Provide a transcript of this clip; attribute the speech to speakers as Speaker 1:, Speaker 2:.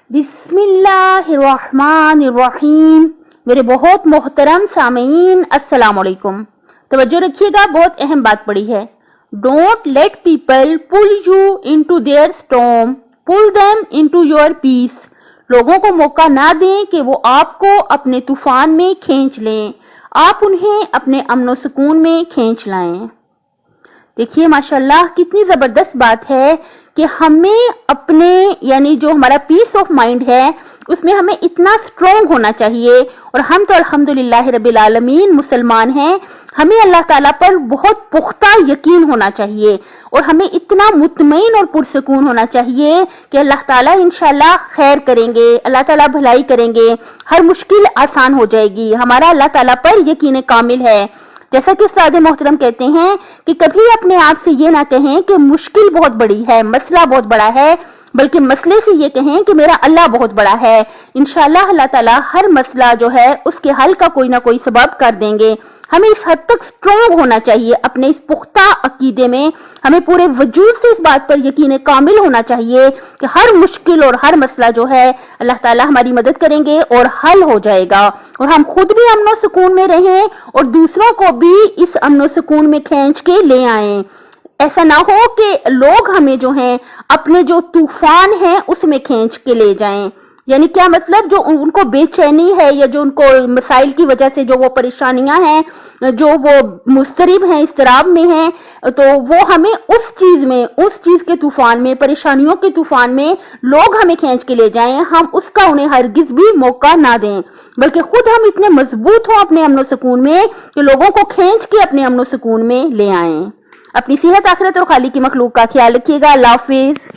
Speaker 1: بسم اللہ الرحمن الرحیم۔ میرے بہت محترم سامعین السلام علیکم۔ توجہ رکھیے گا، بہت اہم بات پڑی ہے۔ Don't let people pull you into their storm, pull them into your peace. لوگوں کو موقع نہ دیں کہ وہ آپ کو اپنے طوفان میں کھینچ لیں، آپ انہیں اپنے امن و سکون میں کھینچ لائیں۔ دیکھیے ماشاءاللہ کتنی زبردست بات ہے کہ ہمیں اپنے یعنی جو ہمارا پیس آف مائنڈ ہے اس میں ہمیں اتنا اسٹرانگ ہونا چاہیے، اور ہم تو الحمدللہ رب العالمین مسلمان ہیں، ہمیں اللہ تعالیٰ پر بہت پختہ یقین ہونا چاہیے، اور ہمیں اتنا مطمئن اور پرسکون ہونا چاہیے کہ اللہ تعالیٰ انشاءاللہ خیر کریں گے، اللہ تعالیٰ بھلائی کریں گے، ہر مشکل آسان ہو جائے گی۔ ہمارا اللہ تعالیٰ پر یقین کامل ہے۔ جیسا کہ استاد محترم کہتے ہیں کہ کبھی اپنے آپ سے یہ نہ کہیں کہ مشکل بہت بڑی ہے، مسئلہ بہت بڑا ہے، بلکہ مسئلے سے یہ کہیں کہ میرا اللہ بہت بڑا ہے۔ انشاءاللہ اللہ تعالیٰ ہر مسئلہ جو ہے اس کے حل کا کوئی نہ کوئی سبب کر دیں گے۔ ہمیں اس حد تک سٹرونگ ہونا چاہیے اپنے اس پختہ عقیدے میں، ہمیں پورے وجود سے اس بات پر یقین کامل ہونا چاہیے کہ ہر مشکل اور ہر مسئلہ جو ہے اللہ تعالیٰ ہماری مدد کریں گے اور حل ہو جائے گا، اور ہم خود بھی امن و سکون میں رہیں اور دوسروں کو بھی اس امن و سکون میں کھینچ کے لے آئیں۔ ایسا نہ ہو کہ لوگ ہمیں جو ہیں اپنے جو طوفان ہیں اس میں کھینچ کے لے جائیں۔ یعنی کیا مطلب، جو ان کو بے چینی ہے یا جو ان کو مسائل کی وجہ سے جو وہ پریشانیاں ہیں، جو وہ مضطرب ہیں، اضطراب میں ہیں، تو وہ ہمیں اس چیز کے طوفان میں، پریشانیوں کے طوفان میں لوگ ہمیں کھینچ کے لے جائیں، ہم اس کا انہیں ہرگز بھی موقع نہ دیں، بلکہ خود ہم اتنے مضبوط ہوں اپنے امن و سکون میں کہ لوگوں کو کھینچ کے اپنے امن و سکون میں لے آئیں۔ اپنی صحت، آخرت اور خالق کی مخلوق کا خیال رکھیے گا۔ اللہ حافظ۔